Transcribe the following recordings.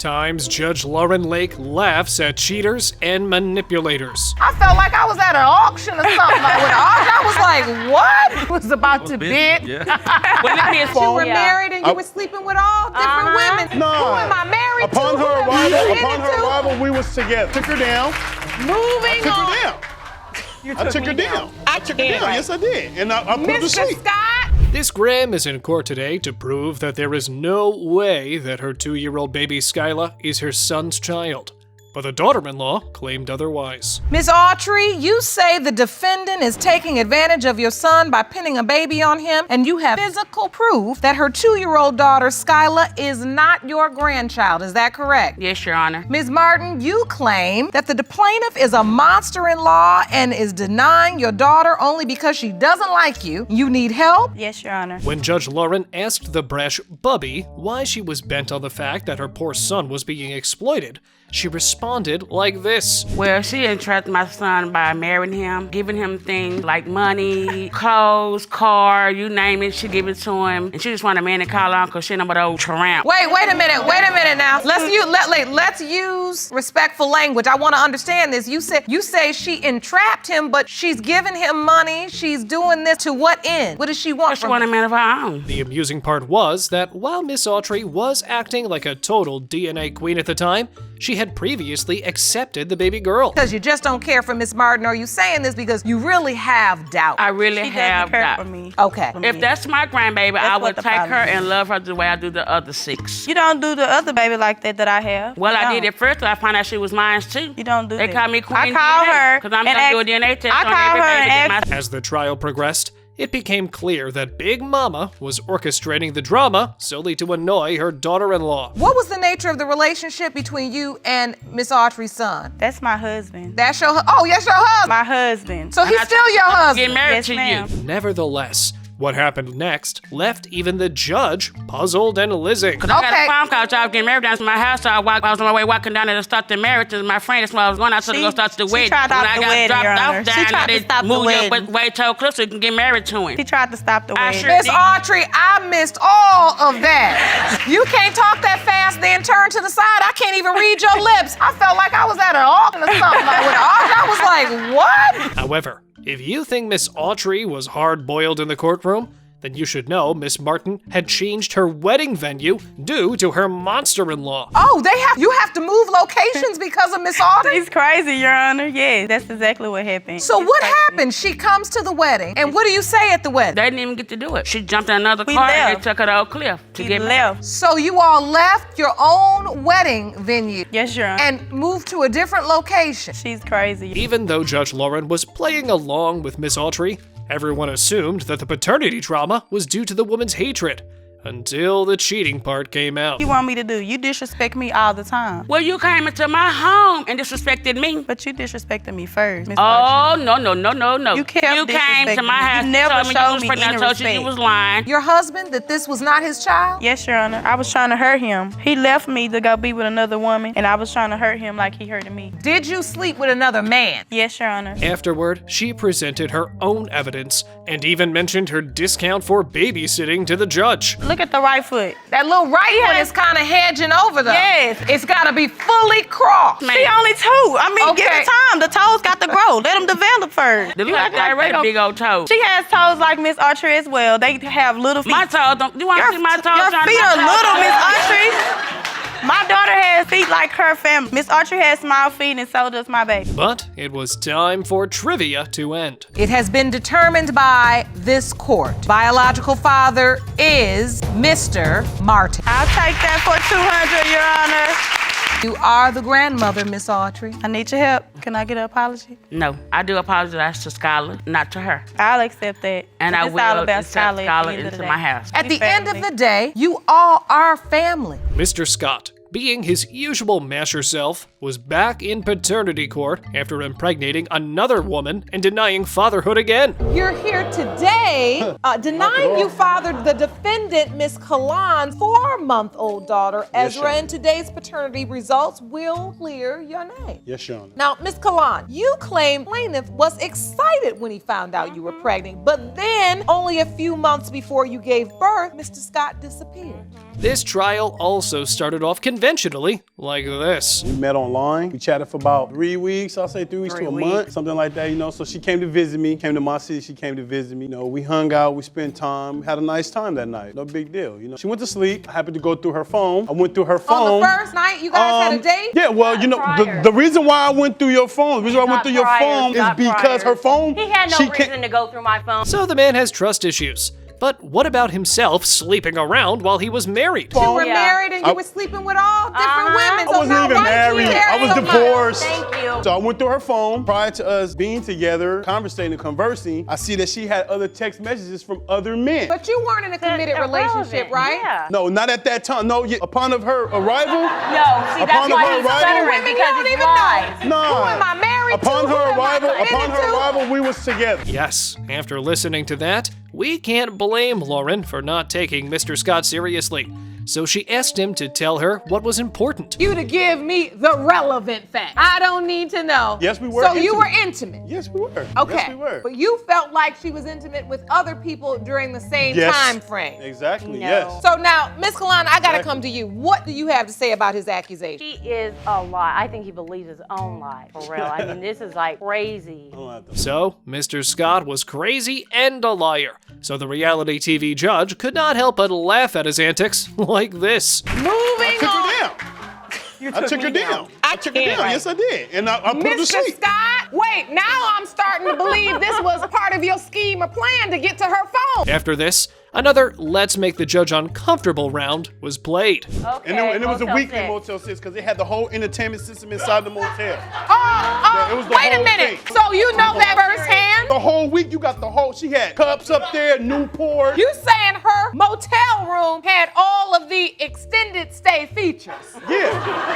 times Judge Lauren Lake laughs at cheaters and manipulators. I felt like I was at an auction or something. I was like, what? It was about to bid. Yeah. You were married and you were sleeping with all different women. No. Who am I married Upon to? her arrival, we was together. Took her down. Moving Took on. her down. I took her down. I took her down. Yes, I did. And I put her to Mr. sleep. Scott. This Graham is in court today to prove that there is no way that her 2-year-old baby Skyla is her son's child. But the daughter-in-law claimed otherwise. Miss Autry, you say the defendant is taking advantage of your son by pinning a baby on him, and you have physical proof that her 2-year-old daughter, Skyla, is not your grandchild. Is that correct? Yes, Your Honor. Ms. Martin, you claim that the plaintiff is a monster-in-law and is denying your daughter only because she doesn't like you. You need help? Yes, Your Honor. When Judge Lauren asked the brash Bubby why she was bent on the fact that her poor son was being exploited, she responded like this. Well, she entrapped my son by marrying him, giving him things like money, clothes, car, you name it, she give it to him. And she just want a man to call on because she know about old tramp. Wait a minute now. Let's use respectful language. I want to understand this. You say she entrapped him, but she's giving him money. She's doing this to what end? What does she want She from want a him? man of her own. The amusing part was that while Miss Autry was acting like a total DNA queen at the time, she had previously accepted the baby girl. Because you just don't care for Miss Martin, or are you saying this because you really have doubt? I really She have doesn't care that. for me. Okay. If that's my grandbaby, I what would the take her problem is. and love her the way I do the other 6. You don't do the other baby like that I have. Well, You I don't. did it first, but I found out she was mine too. You don't do They that. call me Queen I call her because I'm and going to do a ask- DNA test I on call every her baby and that my As the trial progressed, it became clear that Big Mama was orchestrating the drama solely to annoy her daughter-in-law. What was the nature of the relationship between you and Miss Autry's son? That's my husband. That's your yes, your husband. My husband. So he's still your get husband. married Yes, to ma'am. you. Nevertheless, what happened next left even the judge puzzled and lizzing. I got Okay. a phone call, so I was getting married down to my house, so I was on my way walking down there to start the marriage to my friend. That's why I was going out to go start the she wedding. tried to When stop I the got wedding, dropped Your Honor. off She down tried there, to stop the move your wedding. way too close so you can get married to him. She tried to stop the I wedding. sure Miss did. Autry, I missed all of that. You can't talk that fast, then turn to the side. I can't even read your lips. I felt like I was at an auction or something. I was like, what? However, if you think Miss Autry was hard-boiled in the courtroom, then you should know Miss Martin had changed her wedding venue due to her monster-in-law. Oh, you have to move locations because of Miss Autry? She's crazy, Your Honor. Yes, that's exactly what happened. So She's what crazy. happened? She comes to the wedding, and what do you say at the wedding? They didn't even get to do it. She jumped in another We car and left. they took her to Oak Cliff to She get married. left. So you all left your own wedding venue Yes, Your Honor. and moved to a different location. She's crazy. Even though Judge Lauren was playing along with Miss Autry, everyone assumed that the paternity trauma was due to the woman's hatred, until the cheating part came out. What you want me to do? You disrespect me all the time. Well, you came into my home and disrespected me. But you disrespected me first, Miss Oh, Archie. no. You kept You came to disrespecting my me. house. You never told me showed you was me pregnant. I any told you respect. you was lying. Your husband, that this was not his child? Yes, Your Honor. I was trying to hurt him. He left me to go be with another woman, and I was trying to hurt him like he hurted me. Did you sleep with another man? Yes, Your Honor. Afterward, she presented her own evidence and even mentioned her discount for babysitting to the judge. Look at the right foot. That little right one is kind of hedging over though. Yes. It's got to be fully crossed. She only 2. I mean, give Okay. it time. The toes got to grow. Let them develop first. They look like they already big old toes. She has toes like Miss Archery as well. They have little feet. My toes don't. You want to see my toes? Your Johnny? feet My are toes little, don't- Miss Archery. My daughter has feet like her family. Miss Archery has small feet, and so does my baby. But it was time for trivia to end. It has been determined by this court. Biological father is Mr. Martin. I'll take that for 200, Your Honor. You are the grandmother, Miss Autry. I need your help. Can I get an apology? No, I do apologize to Skylar, not to her. I'll accept that. And But I it's all will about accept Skylar at the Skylar end of the into day. my house. At We the end of family. the day, you all are family. Mr. Scott, being his usual masher self, was back in paternity court after impregnating another woman and denying fatherhood again. You're here today denying you fathered the defendant, Miss Kalan's 4-month-old daughter, Yes, Ezra, Your and today's paternity results will clear your name. Yes, Your Honor. Now, Miss Kalan, you claim plaintiff was excited when he found out you were pregnant, but then only a few months before you gave birth, Mr. Scott disappeared. This trial also started off conventionally, like this. We met online. We chatted for about 3 weeks. I'll say 3 weeks to a month, something like that, you know. So she came to visit me, came to my city, she came to visit me. You know, we hung out, we spent time, had a nice time that night. No big deal, you know. She went to sleep. I happened to go through her phone. I went through her phone. On the first night, you guys had a date? Yeah, well, you know, the reason why I went through your phone, the reason why I went through your phone is because her phone. He had no reason to go through my phone. So the man has trust issues. But what about himself sleeping around while he was married? You were married and you were sleeping with all different women. I wasn't even married. I was divorced. Thank you. So I went through her phone. Prior to us being together, conversating, conversing, I see that she had other text messages from other men. But you weren't in a committed relationship, right? Yeah. No, not at that time. No, upon of her arrival. No, see, that's why he's stuttering, because it's lies. No. Who am I married upon to? Her arrival, we was together. Yes, after listening to that, we can't blame Lauren for not taking Mr. Scott seriously. So she asked him to tell her what was important. You to give me the relevant facts. I don't need to know. Yes, we were So intimate. you were intimate? Yes, we were. Okay. Yes, we were. But you felt like she was intimate with other people during the same time frame. Exactly, No. yes. So now, Miss Kalana, I gotta come to you. What do you have to say about his accusation? He is a lie. I think he believes his own lie, for real. I mean, this is like crazy. So, Mr. Scott was crazy and a liar. So the reality TV judge could not help but laugh at his antics like this. Moving I took her down. I took her down. Yes, I did. And I put her to Mr. sleep. Scott, wait, now I'm starting to believe this was part of your scheme or plan to get to her phone. After this, another Let's Make the Judge Uncomfortable round was played. Okay, And it was a Motel weekly 6. Motel 6 because they had the whole entertainment system inside the motel. Oh, it was the wait a whole minute. thing. So you know that firsthand? The whole week, you got the whole, she had cups up there, Newport. You saying her motel room had all of the extended stay features? Yeah.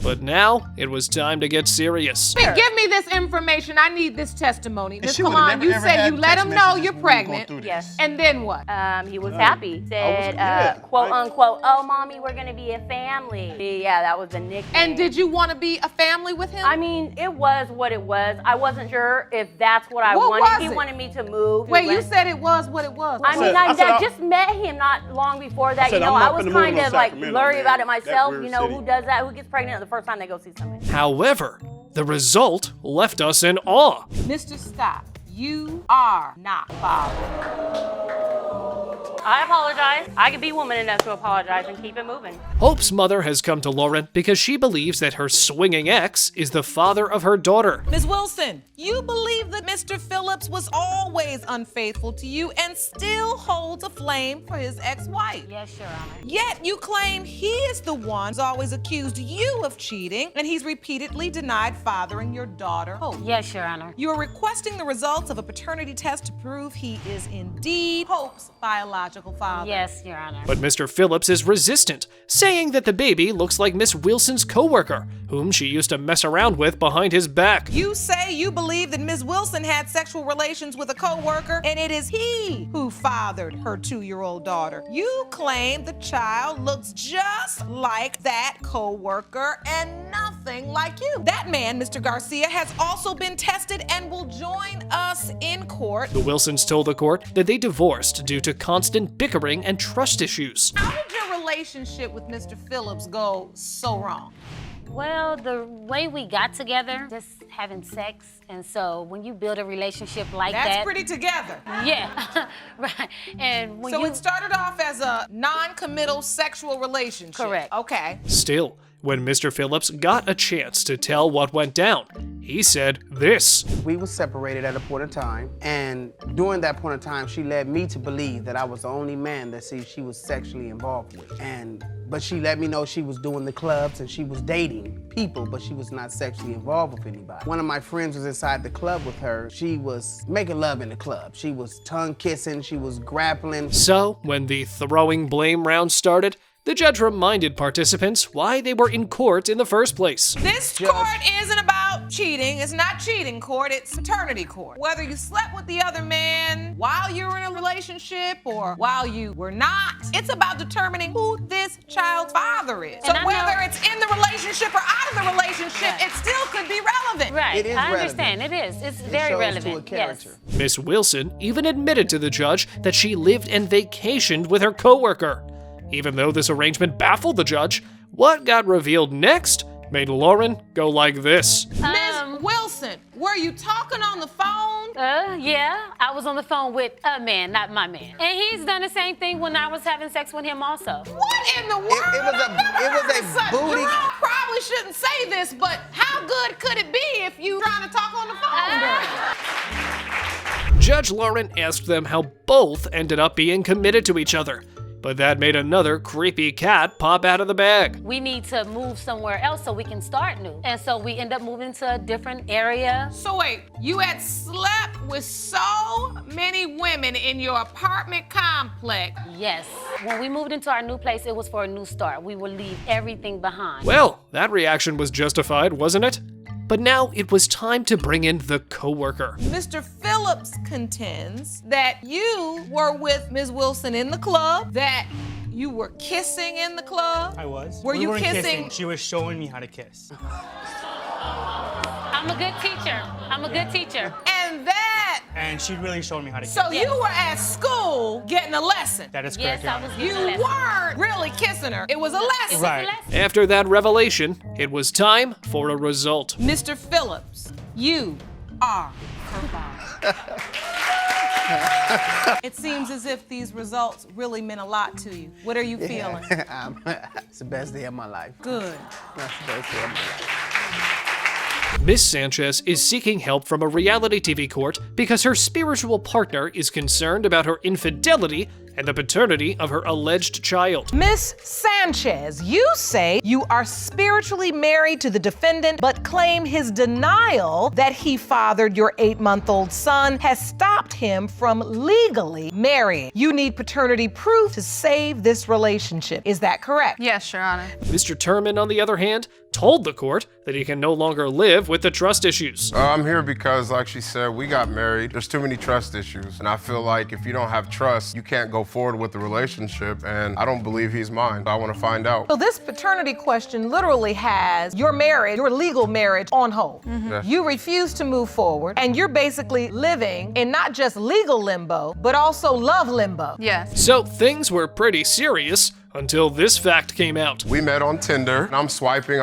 But now, it was time to get serious. Give me this information. I need this testimony. Miss she would've Kalan, never, you ever said had you let text him know messages you're when we go pregnant. through this. Yes. And then what? He was happy. Said, quote unquote, oh, mommy, we're gonna be a family. Yeah, that was the nickname. And did you want to be a family with him? I mean, it was what it was. I wasn't sure if that's what I What wanted. was He it? wanted me to move. Wait, you said it was what it was. I mean, I I just met him not long before that. said, You know, I'm I not was finna move kind no of like Sacramento, blurry man. about it That myself. weird You know, city. who does that? Who gets pregnant the first time they go see somebody? However, the result left us in awe. Mr. Scott, you are not father. I apologize. I could be woman enough to apologize and keep it moving. Hope's mother has come to Lauren because she believes that her swinging ex is the father of her daughter. Ms. Wilson, you believe that Mr. Phillips was always unfaithful to you and still holds a flame for his ex-wife. Yes, Your Honor. Yet you claim he is the one who's always accused you of cheating, and he's repeatedly denied fathering your daughter, Hope. Yes, Your Honor. You are requesting the results of a paternity test to prove he is indeed Hope's biological father. Yes, Your Honor. But Mr. Phillips is resistant, saying that the baby looks like Miss Wilson's coworker, whom she used to mess around with behind his back. You say you believe that Ms. Wilson had sexual relations with a coworker, and it is he who fathered her 2-year-old daughter. You claim the child looks just like that coworker and nothing like you. That man, Mr. Garcia, has also been tested and will join us in court. The Wilsons told the court that they divorced due to constant bickering and trust issues. How did your relationship with Mr. Phillips go so wrong? Well, the way we got together, just having sex, and so when you build a relationship like That's that, pretty together. yeah, right. And when So you it started off as a non-committal sexual relationship. Correct. Okay. Still, when Mr. Phillips got a chance to tell what went down, he said this. We were separated at a point in time, and during that point in time, she led me to believe that I was the only man that she was sexually involved with. But she let me know she was doing the clubs and she was dating people, but she was not sexually involved with anybody. One of my friends was inside the club with her. She was making love in the club. She was tongue kissing, she was grappling. So, when the throwing blame round started, the judge reminded participants why they were in court in the first place. This court isn't about cheating. It's not cheating court, it's paternity court. Whether you slept with the other man while you were in a relationship or while you were not, it's about determining who this child's father is. And So I know- whether it's in the relationship or out of the relationship, Right. it still could be relevant. right, It is I relevant. understand. It is. It's It very shows relevant. to a character. Yes. Miss Wilson even admitted to the judge that she lived and vacationed with her coworker. Even though this arrangement baffled the judge, what got revealed next made Lauren go like this. Miss Wilson, were you talking on the phone? Yeah, I was on the phone with a man, not my man. And he's done the same thing when I was having sex with him also. What in the world? It was a booty. You probably shouldn't say this, but how good could it be if you trying to talk on the phone? Judge Lauren asked them how both ended up being committed to each other, but that made another creepy cat pop out of the bag. We need to move somewhere else so we can start new. And so we end up moving to a different area. So wait, you had slept with so many women in your apartment complex. Yes. When we moved into our new place, it was for a new start. We would leave everything behind. Well, that reaction was justified, wasn't it? But now it was time to bring in the coworker. Mr. Phillips contends that you were with Ms. Wilson in the club, that you were kissing in the club. I was. Were you weren't kissing? She was showing me how to kiss. I'm a good teacher. I'm a good teacher. And she really showed me how to kiss. So you were at school getting a lesson. That is correct, Yes, I Your was Honor. You getting a lesson. weren't really kissing her. It was a lesson. Right. After that revelation, it was time for a result. Mr. Phillips, you are her father. It seems as if these results really meant a lot to you. What are you feeling? It's the best day of my life. Good. That's the best day of my life. Miss Sanchez is seeking help from a reality TV court because her spiritual partner is concerned about her infidelity and the paternity of her alleged child. Miss Sanchez, you say you are spiritually married to the defendant, but claim his denial that he fathered your 8-month-old son has stopped him from legally marrying. You need paternity proof to save this relationship. Is that correct? Yes, Your Honor. Mr. Turman, on the other hand, told the court that he can no longer live with the trust issues. I'm here because, like she said, we got married. There's too many trust issues. And I feel like if you don't have trust, you can't go forward with the relationship. And I don't believe he's mine. I want to find out. So this paternity question literally has your marriage, your legal marriage, on hold. Yes. You refuse to move forward, and you're basically living in not just legal limbo, but also love limbo. Yes. So things were pretty serious until this fact came out. We met on Tinder, and I'm swiping,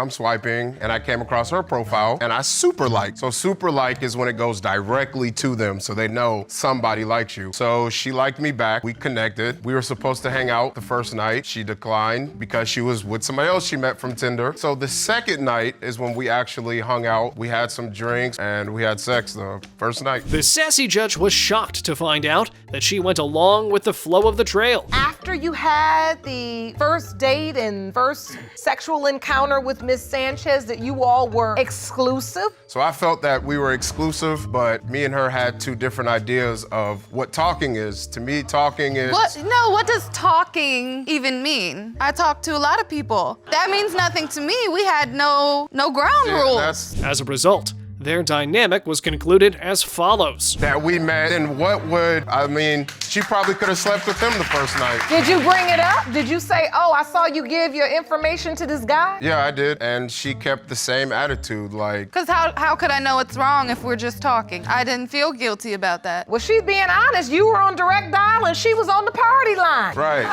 and I came across her profile, and I super like. So super like is when it goes directly to them, so they know somebody likes you. So she liked me back, we connected. We were supposed to hang out the first night. She declined because she was with somebody else she met from Tinder. So the second night is when we actually hung out. We had some drinks, and we had sex the first night. The sassy judge was shocked to find out that she went along with the flow of the trail. After you had the first date and first sexual encounter with Miss Sanchez, that you all were exclusive? So I felt that we were exclusive, but me and her had two different ideas of what talking is. To me, talking is... What does talking even mean? I talk to a lot of people. That means nothing to me. We had no ground rules. As a result, their dynamic was concluded as follows. That we met, and she probably could have slept with him the first night. Did you bring it up? Did you say, oh, I saw you give your information to this guy? Yeah, I did, and she kept the same attitude, like... Because how could I know it's wrong if we're just talking? I didn't feel guilty about that. Well, she's being honest. You were on direct dial and she was on the party line. Right.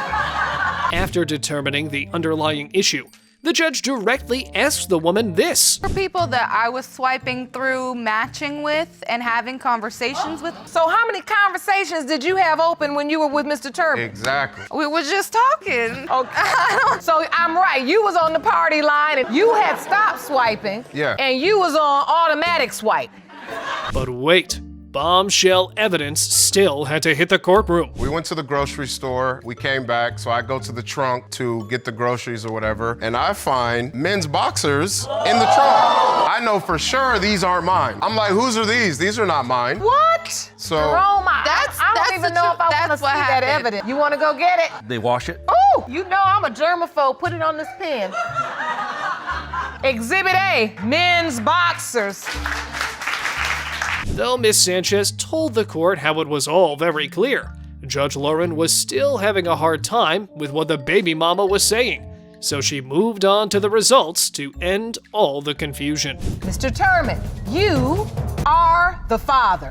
After determining the underlying issue, the judge directly asked the woman this. For people that I was swiping through, matching with, and having conversations with. So how many conversations did you have open when you were with Mr. Turman? Exactly. We were just talking. Okay. So I'm right. You was on the party line and you had stopped swiping. Yeah. And you was on automatic swipe. But wait. Bombshell evidence still had to hit the courtroom. We went to the grocery store, we came back, so I go to the trunk to get the groceries or whatever, and I find men's boxers in the trunk. I know for sure these aren't mine. I'm like, whose are these? These are not mine. What? So Jerome, I don't that's even the know if I truth. want to That's see what that happened. evidence. You want to go get it? They wash it? Oh, you know I'm a germaphobe. Put it on this pen. Exhibit A, men's boxers. Though Miss Sanchez told the court how it was all very clear, Judge Lauren was still having a hard time with what the baby mama was saying, so she moved on to the results to end all the confusion. Mr. Turman, you are the father.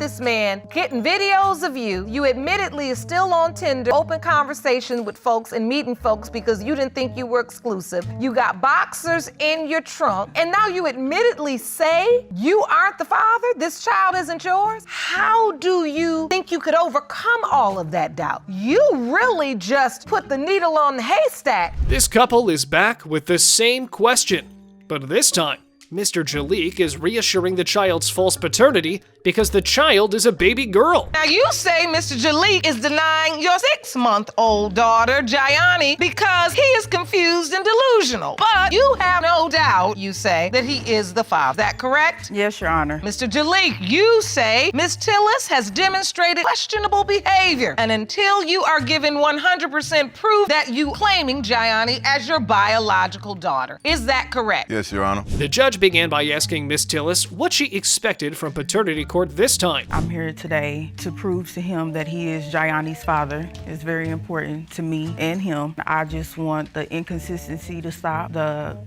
this man getting videos of you. You admittedly is still on Tinder, open conversation with folks and meeting folks because you didn't think you were exclusive. You got boxers in your trunk, and now you admittedly say you aren't the father? This child isn't yours? How do you think you could overcome all of that doubt? You really just put the needle on the haystack. This couple is back with the same question, but this time, Mr. Jalik is reassuring the child's false paternity because the child is a baby girl. Now you say Mr. Jalik is denying your 6-month-old daughter, Jayani, because he is confused and delusional. But you have no doubt, you say, that he is the father. Is that correct? Yes, Your Honor. Mr. Jalik, you say Ms. Tillis has demonstrated questionable behavior. And until you are given 100% proof that you claiming Jayani as your biological daughter. Is that correct? Yes, Your Honor. The judge began by asking Ms. Tillis what she expected from paternity court this time. I'm here today to prove to him that he is Jayani's father. It's very important to me and him. I just want the inconsistency to stop,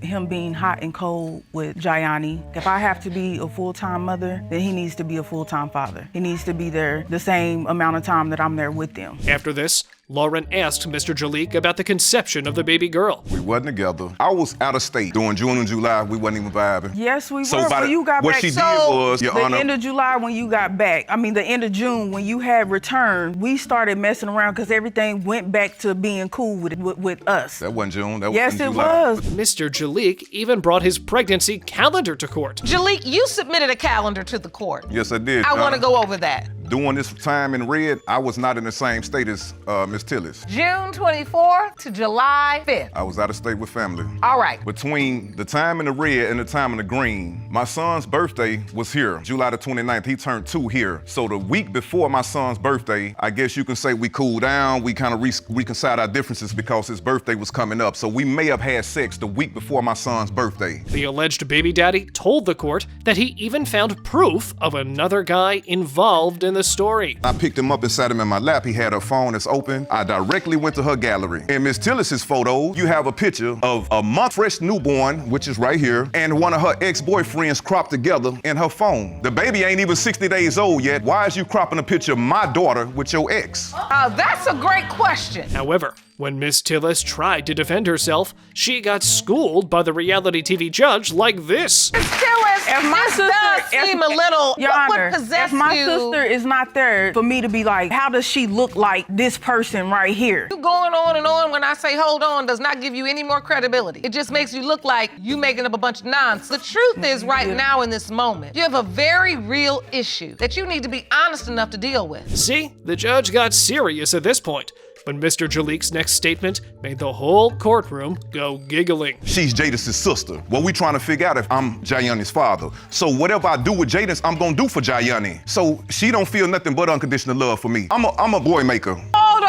him being hot and cold with Jayani. If I have to be a full-time mother, then he needs to be a full-time father. He needs to be there the same amount of time that I'm there with them. After this, Lauren asked Mr. Jalik about the conception of the baby girl. We wasn't together. I was out of state. During June and July, we wasn't even vibing. Yes, we So were. by When you got what back, she did was, Your the Honor, end of July when you got back, the end of June when you had returned, we started messing around because everything went back to being cool with us. that wasn't June. That Yes, was it in July. was. Mr. Jalik even brought his pregnancy calendar to court. Jalik, you submitted a calendar to the court. Yes, I did. I Your want to Honor. go over that. During this time in red, I was not in the same state as Miss Tillis. June 24th to July 5th. I was out of state with family. All right. Between the time in the red and the time in the green, my son's birthday was here, July the 29th. He turned 2 here. So the week before my son's birthday, I guess you can say we cooled down. We kind of reconciled our differences because his birthday was coming up. So we may have had sex the week before my son's birthday. The alleged baby daddy told the court that he even found proof of another guy involved in the story. I picked him up and sat him in my lap. He had her phone that's open. I directly went to her gallery. In Miss Tillis's photos, you have a picture of a month fresh newborn, which is right here, and one of her ex-boyfriends cropped together in her phone. The baby ain't even 60 days old yet. Why is you cropping a picture of my daughter with your ex? That's a great question. However, when Miss Tillis tried to defend herself, she got schooled by the reality TV judge like this. Ms. Tillis, If my this sister, does seem a little, Your what Honor, would possess if my you? sister is not there for me to be like, how does she look like this person right here? You going on and on when I say hold on does not give you any more credibility. It just makes you look like you making up a bunch of nonsense. The truth is right now in this moment, you have a very real issue that you need to be honest enough to deal with. See, the judge got serious at this point, but Mr. Jalik's next statement made the whole courtroom go giggling. She's Jadis' sister. Well, we trying to figure out if I'm Jayani's father. So whatever I do with Jadis, I'm gonna do for Jayani. So she don't feel nothing but unconditional love for me. I'm a boy maker. Hold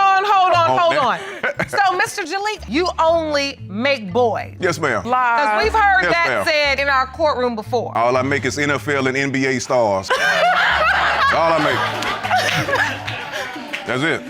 Oh, on. So, Mr. Jalik, you only make boys. Yes, ma'am. Because we've heard Yes, that ma'am. said in our courtroom before. All I make is NFL and NBA stars. That's all I make. That's it.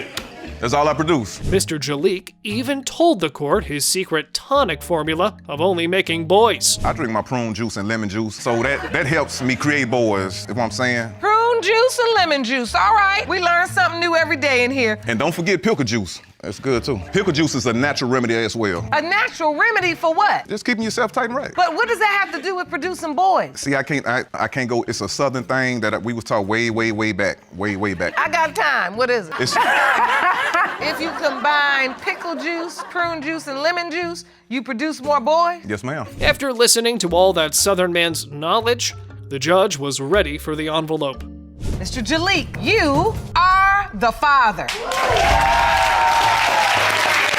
That's all I produce. Mr. Jalik even told the court his secret tonic formula of only making boys. I drink my prune juice and lemon juice, so that helps me create boys, you know what I'm saying? Prune juice and lemon juice. All right. We learn something new every day in here. And don't forget pickle juice. That's good too. Pickle juice is a natural remedy as well. A natural remedy for what? Just keeping yourself tight and right. But what does that have to do with producing boys? See, I can't go. It's a southern thing that we was taught way back. I got time. What is it? It's, If you combine pickle juice, prune juice, and lemon juice, you produce more boys? yes, ma'am. After listening to all that Southern man's knowledge, the judge was ready for the envelope. Mr. Jalik, you are the father.